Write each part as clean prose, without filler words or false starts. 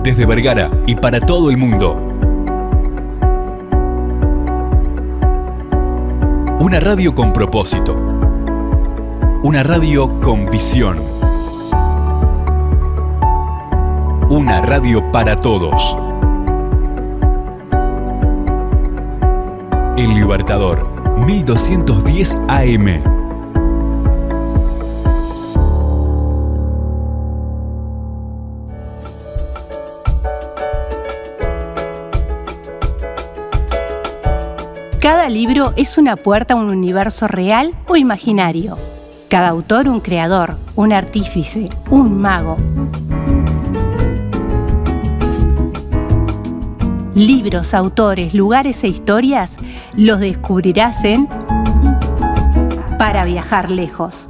Desde Vergara y para todo el mundo. Una radio con propósito. Una radio con visión. Una radio para todos. El Libertador, 1210 AM. Cada libro es una puerta a un universo real o imaginario. Cada autor un creador, un artífice, un mago. Libros, autores, lugares e historias los descubrirás en Para Viajar Lejos.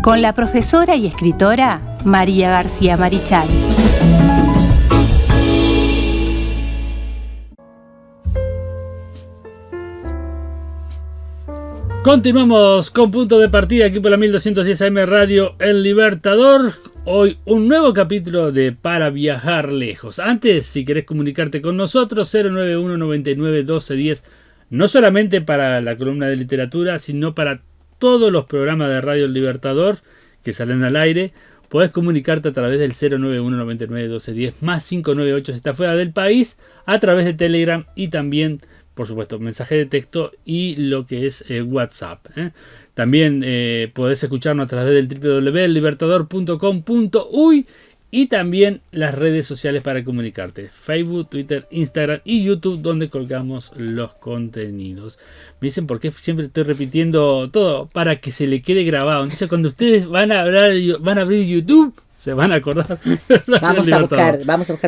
Con la profesora y escritora María García Marichal. Continuamos con Punto de Partida aquí por la 1210 AM Radio El Libertador. Hoy un nuevo capítulo de Para Viajar Lejos. Antes, si querés comunicarte con nosotros, 091 99 1210, no solamente para la columna de literatura, sino para todos los programas de Radio El Libertador que salen al aire. Podés comunicarte a través del 091 99 1210 más 598 si estás fuera del país, a través de Telegram y también, por supuesto, mensaje de texto y lo que es WhatsApp. También podés escucharnos a través del www.ellibertador.com.uy y también las redes sociales para comunicarte. Facebook, Twitter, Instagram y YouTube, donde colgamos los contenidos. Me dicen por qué siempre estoy repitiendo todo para que se le quede grabado. Entonces cuando ustedes van a abrir YouTube, se van a acordar. Vamos a buscar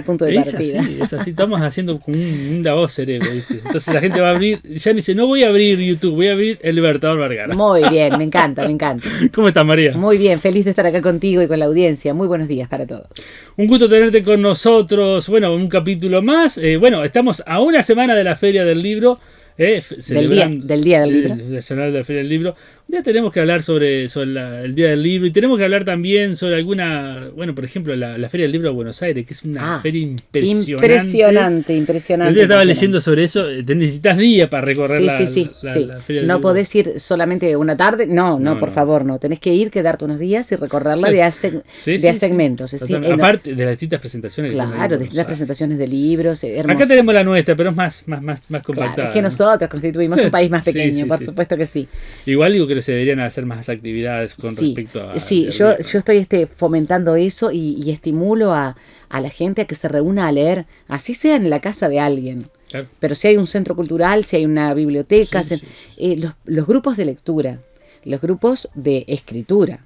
punto de partida. Es así, estamos haciendo como un lavado cerebro, ¿viste? Entonces la gente va a abrir, ya dice, no voy a abrir YouTube, voy a abrir El Libertador Vergara. Muy bien, me encanta. ¿Cómo estás, María? Muy bien, feliz de estar acá contigo y con la audiencia. Muy buenos días para todos. Un gusto tenerte con nosotros. Bueno, un capítulo más. Estamos a una semana de la Feria del Libro. Del día del libro. Nacional de la Feria del Libro. Un día tenemos que hablar sobre el Día del Libro y tenemos que hablar también sobre alguna, por ejemplo, la Feria del Libro de Buenos Aires, que es una feria impresionante. Impresionante. Yo estaba leyendo sobre eso, te necesitas días para recorrer la Feria del Libro. No podés ir solamente una tarde, no, por favor, no. Tenés que ir, quedarte unos días y recorrerla de a segmentos. Sí. Aparte de las distintas presentaciones. Claro, distintas presentaciones de libros. Hermoso. Acá tenemos la nuestra, pero es más compactada. Claro, es que nosotros constituimos un país más pequeño, por supuesto que sí. Igual digo que se deberían hacer más actividades con respecto a... Sí, yo estoy fomentando eso y estimulo a la gente a que se reúna a leer, así sea en la casa de alguien. Claro. Pero si hay un centro cultural, si hay una biblioteca, los grupos de lectura, los grupos de escritura,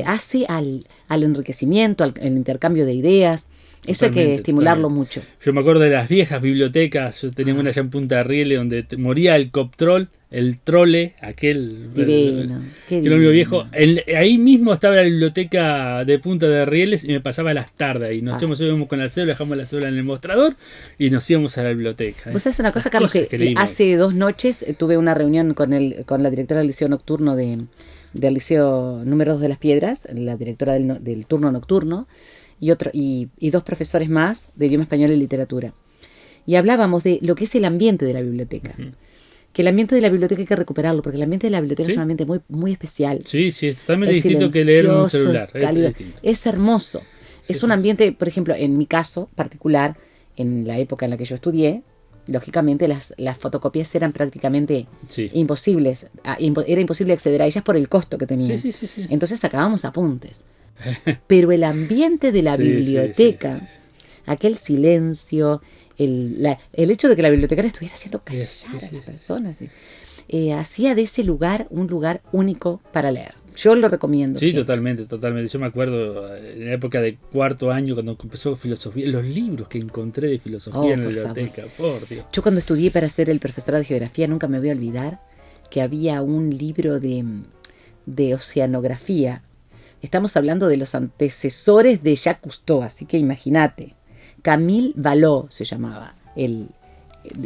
hace al enriquecimiento, al intercambio de ideas. Eso hay que estimularlo mucho. Yo me acuerdo de las viejas bibliotecas. Yo tenía una allá en Punta de Rieles donde moría el coptrol, el trole, aquel divino, divino viejo. Ahí mismo estaba la biblioteca de Punta de Rieles y me pasaba las tardes ahí. Nos íbamos con la cédula, dejamos la cédula en el mostrador y nos íbamos a la biblioteca. Vos sabés una cosa, Carlos, que hace 2 noches tuve una reunión con la directora del Liceo Nocturno del Liceo número 2 de Las Piedras, la directora del turno nocturno, y 2 profesores más de idioma español y literatura. Y hablábamos de lo que es el ambiente de la biblioteca. Uh-huh. Que el ambiente de la biblioteca hay que recuperarlo, porque el ambiente de la biblioteca es un ambiente muy, muy especial. Sí, es totalmente distinto que leer en un celular. Es hermoso. Es un ambiente, por ejemplo, en mi caso particular, en la época en la que yo estudié, lógicamente las fotocopias eran prácticamente imposibles. Era imposible acceder a ellas por el costo que tenían. Sí. Entonces sacábamos apuntes. Pero el ambiente de la biblioteca, aquel silencio, el hecho de que la bibliotecaria estuviera haciendo callar a las personas, hacía de ese lugar un lugar único para leer. Yo lo recomiendo. Sí, totalmente. Yo me acuerdo en la época de 4º año cuando empezó filosofía, los libros que encontré de filosofía en la biblioteca, por Dios. Yo cuando estudié para ser el profesorado de geografía nunca me voy a olvidar que había un libro de oceanografía. Estamos hablando de los antecesores de Jacques Cousteau, así que imagínate. Camille Vallot se llamaba.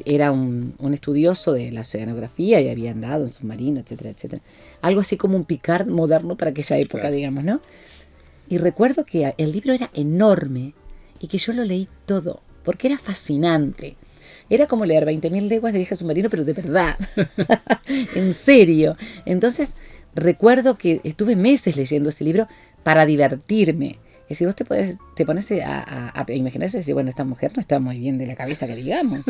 Era un estudioso de la oceanografía y había andado en submarino, etcétera, etcétera. Algo así como un Picard moderno para aquella época, digamos, ¿no? Y recuerdo que el libro era enorme y que yo lo leí todo, porque era fascinante. Era como leer 20.000 leguas de viaje submarino, pero de verdad. En serio. Entonces, recuerdo que estuve meses leyendo ese libro para divertirme. Es decir, vos te pones a imaginar eso y decir, bueno, esta mujer no está muy bien de la cabeza, que digamos.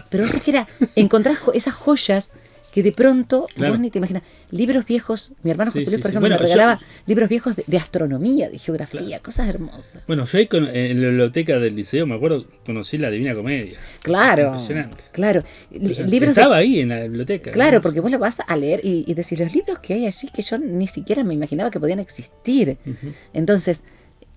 Pero eso es que era encontrar esas joyas que de pronto vos ni te imaginas. Libros viejos, mi hermano José Luis, por ejemplo, me regalaba libros viejos de astronomía, de geografía, cosas hermosas. Bueno, yo ahí en la biblioteca del liceo, me acuerdo, conocí la Divina Comedia. Claro. Impresionante. Claro. Estaba ahí en la biblioteca. Claro, porque vos lo vas a leer y decís, los libros que hay allí que yo ni siquiera me imaginaba que podían existir. Entonces,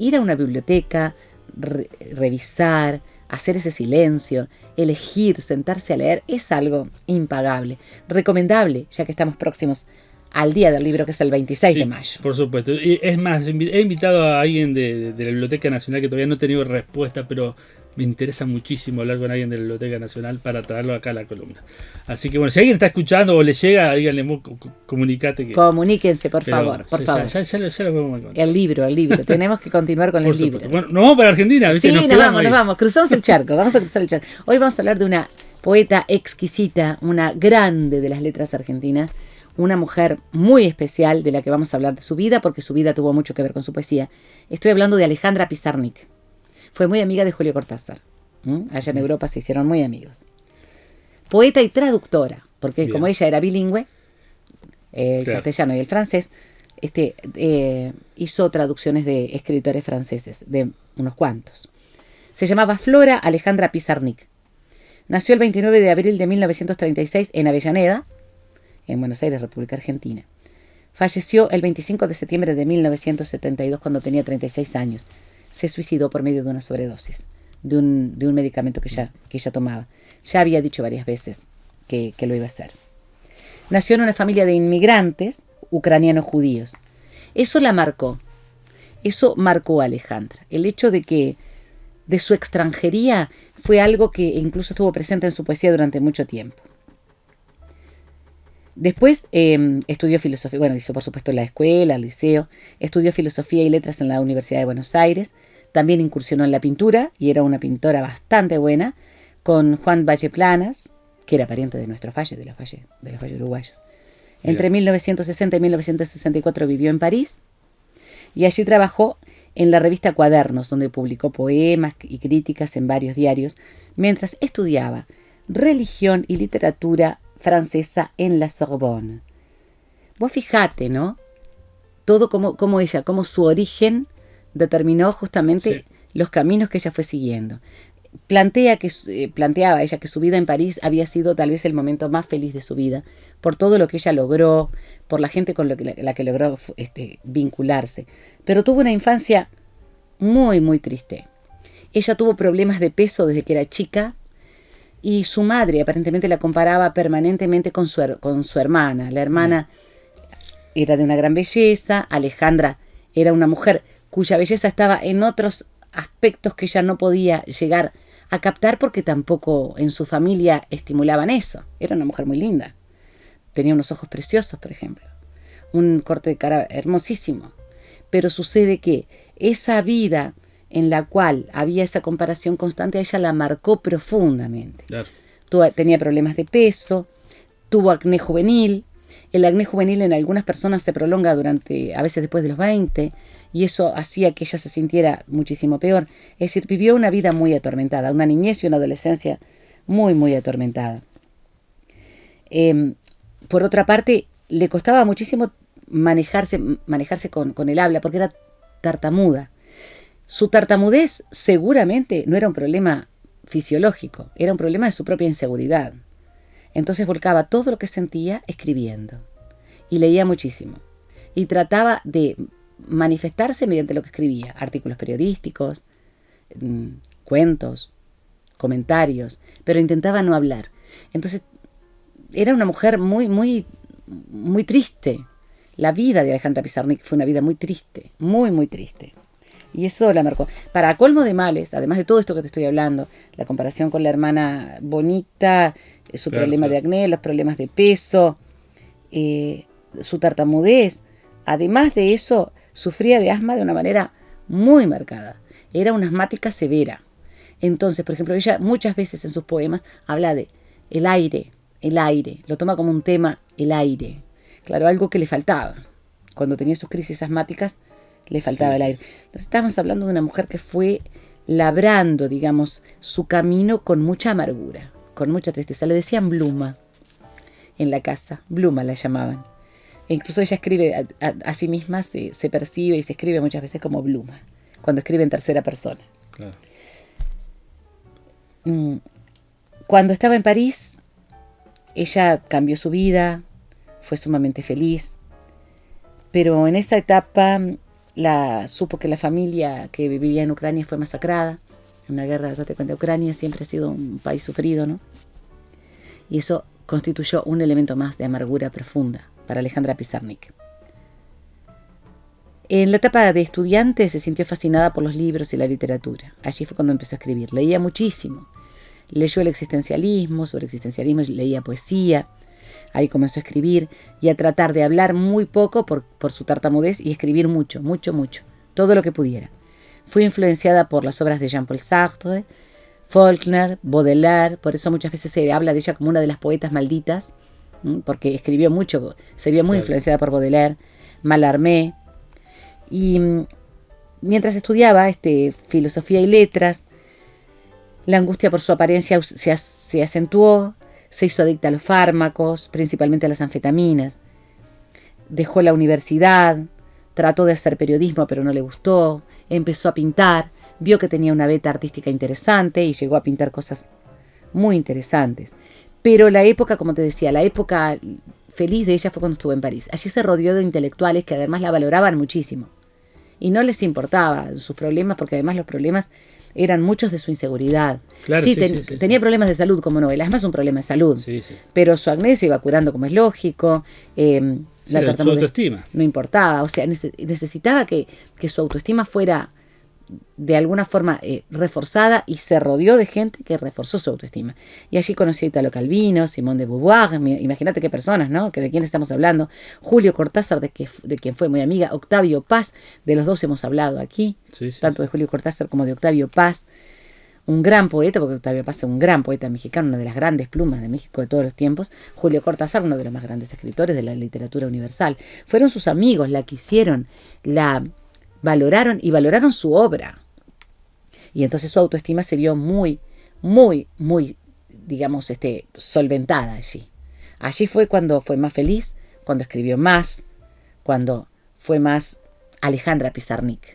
ir a una biblioteca, revisar, hacer ese silencio, elegir, sentarse a leer, es algo impagable. Recomendable, ya que estamos próximos al día del libro, que es el 26 de mayo. Por supuesto. Y es más, he invitado a alguien de la Biblioteca Nacional, que todavía no he tenido respuesta, pero me interesa muchísimo hablar con alguien de la Biblioteca Nacional para traerlo acá a la columna. Así que bueno, si alguien está escuchando o le llega, díganle, comunicate. Comuníquense, por favor. Ya lo podemos contar. El libro. Tenemos que continuar con los libros. Bueno, nos vamos para Argentina, ¿viste? Sí, nos vamos. Cruzamos el charco. Vamos a cruzar el charco. Hoy vamos a hablar de una poeta exquisita, una grande de las letras argentinas, una mujer muy especial de la que vamos a hablar de su vida, porque su vida tuvo mucho que ver con su poesía. Estoy hablando de Alejandra Pizarnik. Fue muy amiga de Julio Cortázar. Allá en Europa se hicieron muy amigos. Poeta y traductora, porque como ella era bilingüe, el castellano y el francés, hizo traducciones de escritores franceses, de unos cuantos. Se llamaba Flora Alejandra Pizarnik. Nació el 29 de abril de 1936 en Avellaneda, en Buenos Aires, República Argentina. Falleció el 25 de septiembre de 1972 cuando tenía 36 años. Se suicidó por medio de una sobredosis de un medicamento que ella tomaba. Ya había dicho varias veces que lo iba a hacer. Nació en una familia de inmigrantes ucranianos judíos. Eso la marcó. Eso marcó a Alejandra. El hecho de su extranjería fue algo que incluso estuvo presente en su poesía durante mucho tiempo. Después estudió filosofía, hizo por supuesto la escuela, el liceo, estudió filosofía y letras en la Universidad de Buenos Aires, también incursionó en la pintura y era una pintora bastante buena, con Juan Valle Planas, que era pariente de nuestros Valles, de los Valles uruguayos. Entre 1960 y 1964 vivió en París y allí trabajó en la revista Cuadernos, donde publicó poemas y críticas en varios diarios, mientras estudiaba religión y literatura francesa en la Sorbonne. Vos fijate, ¿no? Todo como su origen determinó justamente los caminos que ella fue siguiendo. Planteaba ella que su vida en París había sido tal vez el momento más feliz de su vida, por todo lo que ella logró, por la gente con la que logró vincularse. Pero tuvo una infancia muy, muy triste. Ella tuvo problemas de peso desde que era chica, y su madre aparentemente la comparaba permanentemente con su hermana. La hermana era de una gran belleza, Alejandra era una mujer cuya belleza estaba en otros aspectos que ella no podía llegar a captar porque tampoco en su familia estimulaban eso. Era una mujer muy linda. Tenía unos ojos preciosos, por ejemplo. Un corte de cara hermosísimo. Pero sucede que esa vida en la cual había esa comparación constante, a ella la marcó profundamente. Claro. Tenía problemas de peso, tuvo acné juvenil. El acné juvenil en algunas personas se prolonga a veces después de los 20, y eso hacía que ella se sintiera muchísimo peor. Es decir, vivió una vida muy atormentada, una niñez y una adolescencia muy, muy atormentada. Por otra parte, le costaba muchísimo manejarse con el habla, porque era tartamuda. Su tartamudez seguramente no era un problema fisiológico, era un problema de su propia inseguridad. Entonces volcaba todo lo que sentía escribiendo. Y leía muchísimo. Y trataba de manifestarse mediante lo que escribía. Artículos periodísticos, cuentos, comentarios. Pero intentaba no hablar. Entonces era una mujer muy, muy, muy triste. La vida de Alejandra Pizarnik fue una vida muy triste. Muy, muy triste. Y eso la marcó. Para colmo de males, además de todo esto que te estoy hablando, la comparación con la hermana bonita, su problema de acné, los problemas de peso, su tartamudez, además de eso, sufría de asma de una manera muy marcada. Era una asmática severa. Entonces, por ejemplo, ella muchas veces en sus poemas habla de el aire, lo toma como un tema, el aire. Claro, algo que le faltaba. Cuando tenía sus crisis asmáticas, le faltaba el aire. Entonces, estamos hablando de una mujer que fue labrando, digamos, su camino con mucha amargura, con mucha tristeza. Le decían Bluma en la casa, Bluma la llamaban. E incluso ella escribe a sí misma, se percibe y se escribe muchas veces como Bluma, cuando escribe en tercera persona. Claro. Cuando estaba en París, ella cambió su vida, fue sumamente feliz, pero en esa etapa supo que la familia que vivía en Ucrania fue masacrada. En una guerra, date cuenta, Ucrania siempre ha sido un país sufrido, ¿no? Y eso constituyó un elemento más de amargura profunda para Alejandra Pizarnik. En la etapa de estudiante se sintió fascinada por los libros y la literatura. Allí fue cuando empezó a escribir. Leía muchísimo. Leyó el existencialismo, sobre existencialismo leía poesía. Ahí comenzó a escribir y a tratar de hablar muy poco por su tartamudez y escribir mucho, todo lo que pudiera. Fue influenciada por las obras de Jean-Paul Sartre, Faulkner, Baudelaire, por eso muchas veces se habla de ella como una de las poetas malditas, porque escribió mucho, se vio muy influenciada por Baudelaire, Mallarmé. Y mientras estudiaba filosofía y letras, la angustia por su apariencia se acentuó, se hizo adicta a los fármacos, principalmente a las anfetaminas. Dejó la universidad, trató de hacer periodismo pero no le gustó, empezó a pintar, vio que tenía una beta artística interesante y llegó a pintar cosas muy interesantes. Pero la época, como te decía, la época feliz de ella fue cuando estuvo en París. Allí se rodeó de intelectuales que además la valoraban muchísimo. Y no les importaba sus problemas, porque además los problemas eran muchos de su inseguridad. Claro, tenía problemas de salud como novela, es más un problema de salud. Pero su acné se iba curando como es lógico. Su autoestima. No importaba, o sea, necesitaba que su autoestima fuera de alguna forma reforzada, y se rodeó de gente que reforzó su autoestima. Y allí conoció a Italo Calvino, Simone de Beauvoir, imagínate qué personas, ¿no? Que de quién estamos hablando. Julio Cortázar, de quien fue muy amiga, Octavio Paz, de los dos hemos hablado aquí, tanto de Julio Cortázar como de Octavio Paz, un gran poeta, porque Octavio Paz es un gran poeta mexicano, una de las grandes plumas de México de todos los tiempos. Julio Cortázar, uno de los más grandes escritores de la literatura universal. Fueron sus amigos, la quisieron, la valoraron y valoraron su obra. Y entonces su autoestima se vio muy, digamos, solventada allí. Allí fue cuando fue más feliz, cuando escribió más, cuando fue más Alejandra Pizarnik,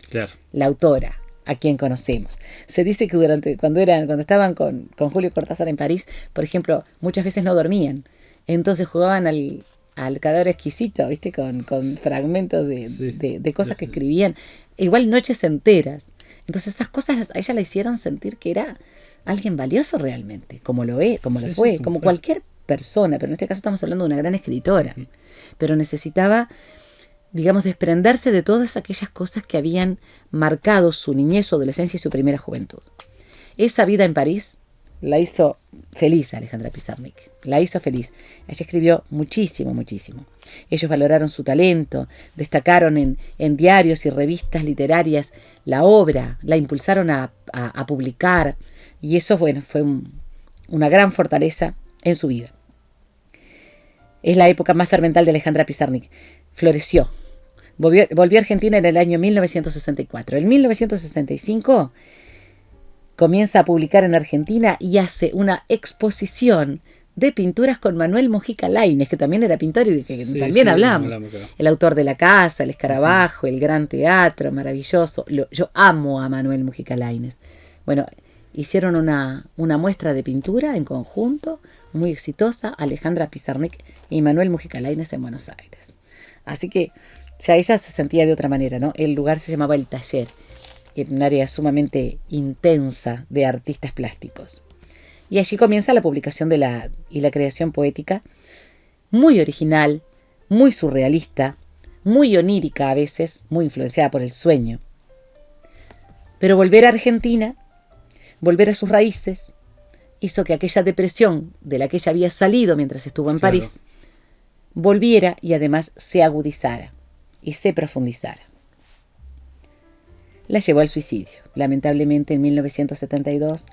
la autora a quien conocemos. Se dice que cuando estaban con Julio Cortázar en París, por ejemplo, muchas veces no dormían. Entonces jugaban al cadáver exquisito, ¿viste? Con fragmentos de cosas que escribían, igual noches enteras. Entonces esas cosas a ella la hicieron sentir que era alguien valioso realmente, como lo fue, como cualquier persona, pero en este caso estamos hablando de una gran escritora. Pero necesitaba, digamos, desprenderse de todas aquellas cosas que habían marcado su niñez, su adolescencia y su primera juventud. Esa vida en París la hizo feliz a Alejandra Pizarnik, la hizo feliz. Ella escribió muchísimo. Ellos valoraron su talento, destacaron en diarios y revistas literarias la obra, la impulsaron a publicar, y eso fue una gran fortaleza en su vida. Es la época más fermental de Alejandra Pizarnik. Floreció. Volvió a Argentina en el año 1964. En 1965 comienza a publicar en Argentina y hace una exposición de pinturas con Manuel Mujica Lainez, que también era pintor y de que también hablamos. Claro. El autor de La Casa, El Escarabajo, El Gran Teatro, maravilloso. Yo amo a Manuel Mujica Lainez. Bueno, hicieron una muestra de pintura en conjunto, muy exitosa, Alejandra Pizarnik y Manuel Mujica Lainez en Buenos Aires. Así que ya ella se sentía de otra manera, ¿no? El lugar se llamaba El Taller, en un área sumamente intensa de artistas plásticos. Y allí comienza la publicación y la creación poética, muy original, muy surrealista, muy onírica a veces, muy influenciada por el sueño. Pero volver a Argentina, volver a sus raíces, hizo que aquella depresión de la que ella había salido mientras estuvo en París, volviera y además se agudizara y se profundizara. la llevó al suicidio. Lamentablemente en 1972,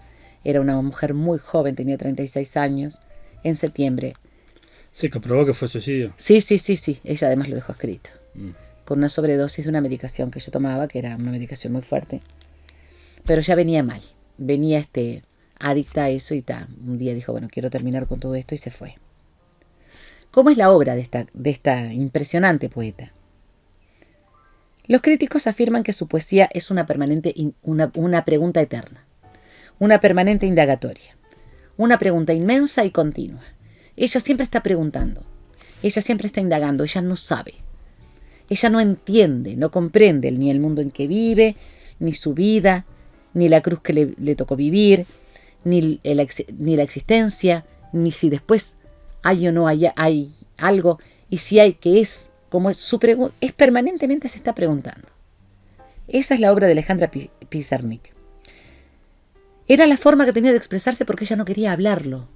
era una mujer muy joven, tenía 36 años, en septiembre. ¿Se comprobó que fue suicidio? Sí, ella además lo dejó escrito. Con una sobredosis de una medicación que yo tomaba, que era una medicación muy fuerte. Pero ya venía mal, venía adicta a eso y un día dijo, bueno, quiero terminar con todo esto y se fue. ¿Cómo es la obra de esta impresionante poeta? Los críticos afirman que su poesía es una pregunta eterna, una permanente indagatoria, una pregunta inmensa y continua. Ella siempre está preguntando, ella siempre está indagando, ella no sabe, ella no entiende, no comprende ni el mundo en que vive, ni su vida, ni la cruz que le tocó vivir, ni la existencia, ni si después hay o no hay algo, y si hay, qué es. Como es su pregunta, es permanentemente se está preguntando. Esa es la obra de Alejandra Pizarnik. Era la forma que tenía de expresarse porque ella no quería hablarlo.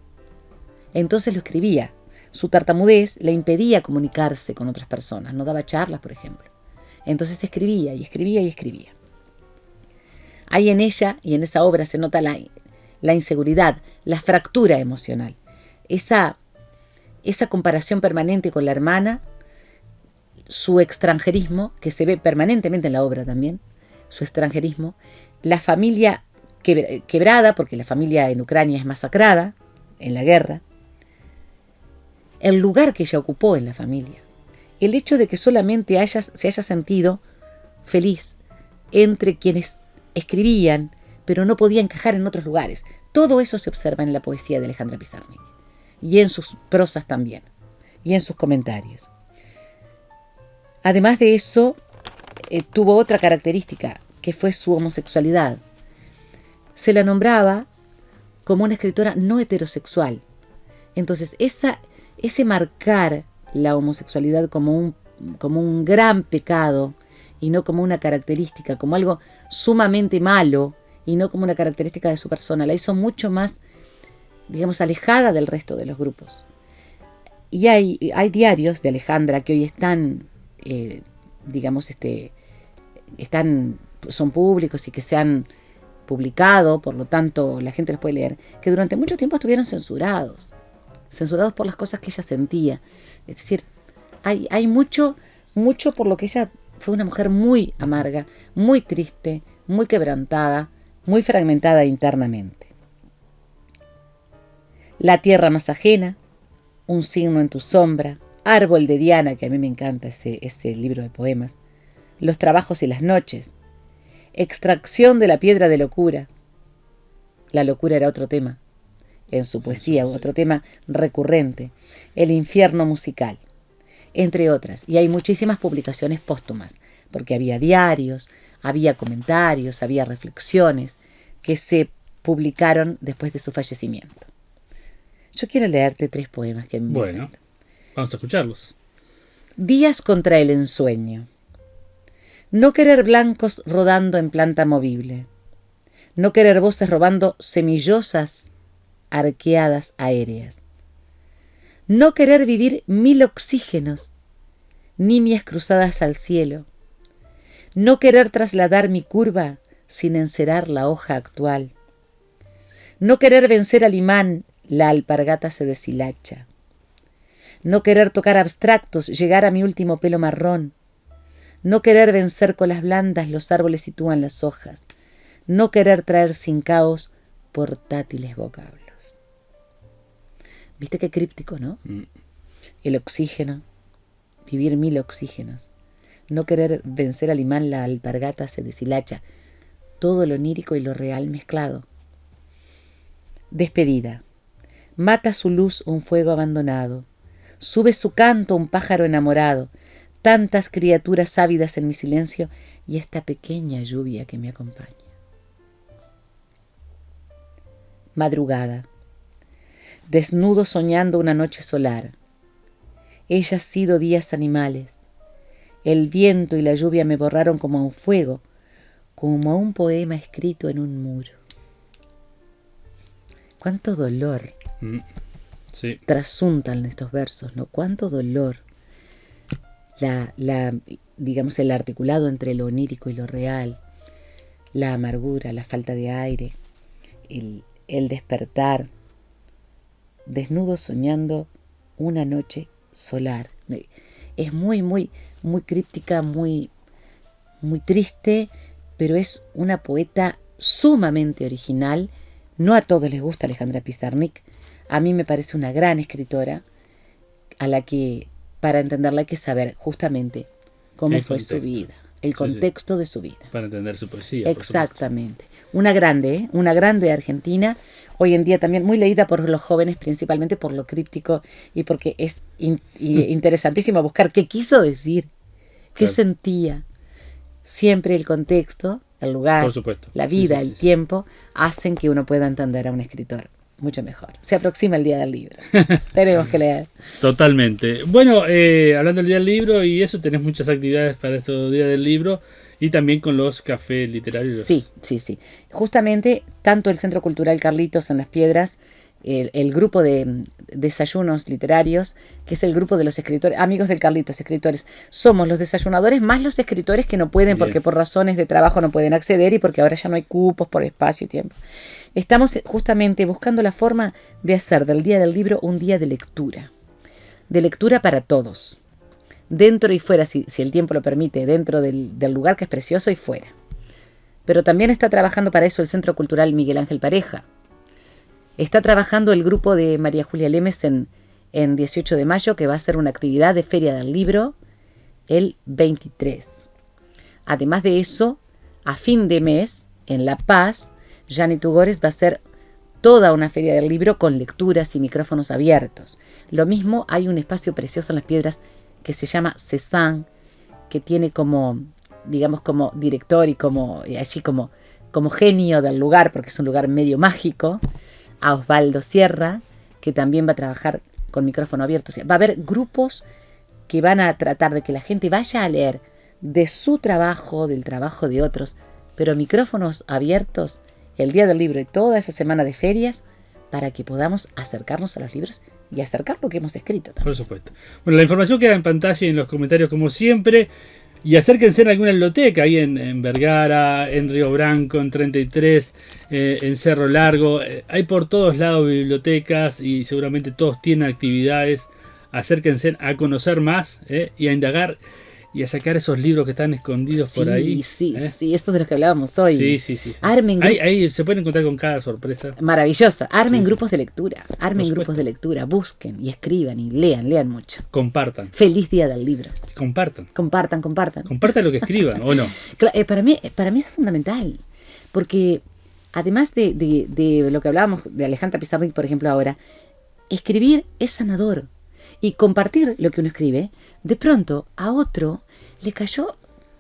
Entonces lo escribía. Su tartamudez le impedía comunicarse con otras personas. No daba charlas, por ejemplo. Entonces escribía y escribía y escribía. Ahí en ella y en esa obra se nota la inseguridad, la fractura emocional. Esa comparación permanente con la hermana, su extranjerismo, que se ve permanentemente en la obra también, su extranjerismo, la familia quebrada, porque la familia en Ucrania es masacrada en la guerra, el lugar que ella ocupó en la familia, el hecho de que solamente se haya sentido feliz entre quienes escribían, pero no podía encajar en otros lugares. Todo eso se observa en la poesía de Alejandra Pizarnik, y en sus prosas también, y en sus comentarios. Además de eso, tuvo otra característica, que fue su homosexualidad. Se la nombraba como una escritora no heterosexual. Entonces, ese marcar la homosexualidad como un gran pecado, y no como una característica, como algo sumamente malo, y no como una característica de su persona, la hizo mucho más, digamos, alejada del resto de los grupos. Y hay diarios de Alejandra que hoy están... son públicos y que se han publicado, por lo tanto la gente los puede leer, que durante mucho tiempo estuvieron censurados por las cosas que ella sentía. Es decir, hay mucho por lo que ella fue una mujer muy amarga, muy triste, muy quebrantada, muy fragmentada internamente. La tierra más ajena, un signo en tu sombra, Árbol de Diana, que a mí me encanta ese libro de poemas, Los trabajos y las noches, Extracción de la piedra de locura. La locura era otro tema en su poesía, otro tema recurrente, El infierno musical, entre otras. Y hay muchísimas publicaciones póstumas, porque había diarios, había comentarios, había reflexiones que se publicaron después de su fallecimiento. Yo quiero leerte 3 poemas que me encantan. Vamos a escucharlos. Días contra el ensueño. No querer blancos rodando en planta movible. No querer voces robando semillosas arqueadas aéreas. No querer vivir 1000 oxígenos, nimias cruzadas al cielo. No querer trasladar mi curva sin encerar la hoja actual. No querer vencer al imán, la alpargata se deshilacha. No querer tocar abstractos, llegar a mi último pelo marrón. No querer vencer con las blandas, los árboles sitúan las hojas. No querer traer sin caos portátiles vocablos. ¿Viste qué críptico, no? El oxígeno, vivir 1000 oxígenos. No querer vencer al imán, la alpargata se deshilacha. Todo lo onírico y lo real mezclado. Despedida. Mata su luz un fuego abandonado. Sube su canto un pájaro enamorado, tantas criaturas ávidas en mi silencio y esta pequeña lluvia que me acompaña. Madrugada. Desnudo soñando una noche solar. Ella ha sido días animales. El viento y la lluvia me borraron como a un fuego, como a un poema escrito en un muro. Cuánto dolor. Sí. Trasuntan estos versos, ¿no? Cuánto dolor. Digamos, el articulado entre lo onírico y lo real. la amargura, la falta de aire, el despertar, desnudo soñando una noche solar. Es muy, muy, muy críptica, muy, muy triste, pero es una poeta sumamente original. No a todos les gusta Alejandra Pizarnik. A mí me parece una gran escritora a la que, para entenderla, hay que saber justamente cómo fue su vida, el contexto de su vida. Para entender su poesía. Exactamente. Una grande argentina, hoy en día también muy leída por los jóvenes, principalmente por lo críptico y porque es interesantísimo buscar qué quiso decir, qué sentía. Siempre el contexto, el lugar, la vida, el tiempo, hacen que uno pueda entender a un escritor mucho mejor. Se aproxima el Día del Libro. Tenemos que leer. Totalmente. Bueno, hablando del Día del Libro y eso, tenés muchas actividades para estos Días del Libro y también con los cafés literarios. Sí. Justamente, tanto el Centro Cultural Carlitos en Las Piedras, el grupo de desayunos literarios, que es el grupo de los escritores, amigos del Carlitos, escritores, somos los desayunadores más los escritores que no pueden, porque por razones de trabajo no pueden acceder y porque ahora ya no hay cupos por espacio y tiempo. Estamos justamente buscando la forma de hacer del Día del Libro un día de lectura para todos, dentro y fuera, si el tiempo lo permite, dentro del lugar que es precioso y fuera. Pero también está trabajando para eso el Centro Cultural Miguel Ángel Pareja. Está trabajando el grupo de María Julia Lemes en 18 de mayo, que va a ser una actividad de Feria del Libro el 23. Además de eso, a fin de mes, en La Paz, Jani Tugores va a hacer toda una Feria del Libro con lecturas y micrófonos abiertos. Lo mismo, hay un espacio precioso en Las Piedras que se llama Cézanne, que tiene como, digamos, como director y como genio del lugar, porque es un lugar medio mágico, a Osvaldo Sierra, que también va a trabajar con micrófono abierto. O sea, va a haber grupos que van a tratar de que la gente vaya a leer de su trabajo, del trabajo de otros, pero micrófonos abiertos el Día del Libro y toda esa semana de ferias, para que podamos acercarnos a los libros y acercar lo que hemos escrito también. Por supuesto. Bueno, la información queda en pantalla y en los comentarios como siempre. Y acérquense en alguna biblioteca, ahí en Vergara, en Río Branco, en 33, en Cerro Largo. Hay por todos lados bibliotecas y seguramente todos tienen actividades. Acérquense a conocer más y a indagar y a sacar esos libros que están escondidos por ahí. Sí, esto de los que hablábamos hoy. Sí. Armen ahí se pueden encontrar con cada sorpresa. Maravillosa. Armen grupos de lectura. Grupos de lectura. Busquen y escriban y lean mucho. Compartan. Feliz Día del Libro. Compartan. Compartan lo que escriban, ¿o no? Para mí es fundamental. Porque además de lo que hablábamos de Alejandra Pizarnik, por ejemplo, ahora, escribir es sanador. Y compartir lo que uno escribe, de pronto a otro le cayó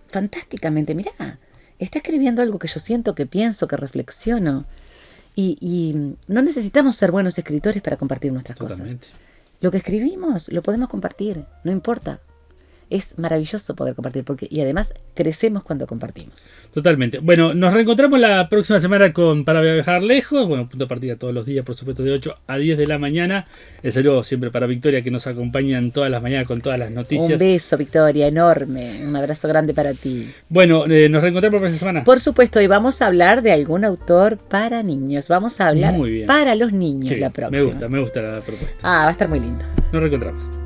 fantásticamente. Mirá, está escribiendo algo que yo siento, que pienso, que reflexiono. Y no necesitamos ser buenos escritores para compartir nuestras cosas. Lo que escribimos lo podemos compartir, no importa. Es maravilloso poder compartir, y además crecemos cuando compartimos. Totalmente. Bueno, nos reencontramos la próxima semana con Para Viajar Lejos. Bueno, punto de partida todos los días, por supuesto, de 8 a 10 de la mañana. El saludo siempre para Victoria, que nos acompaña todas las mañanas con todas las noticias. Un beso, Victoria, enorme. Un abrazo grande para ti. Bueno, nos reencontramos la próxima semana. Por supuesto, y vamos a hablar de algún autor para niños. Vamos a hablar para los niños la próxima. Me gusta la propuesta. Va a estar muy lindo. Nos reencontramos.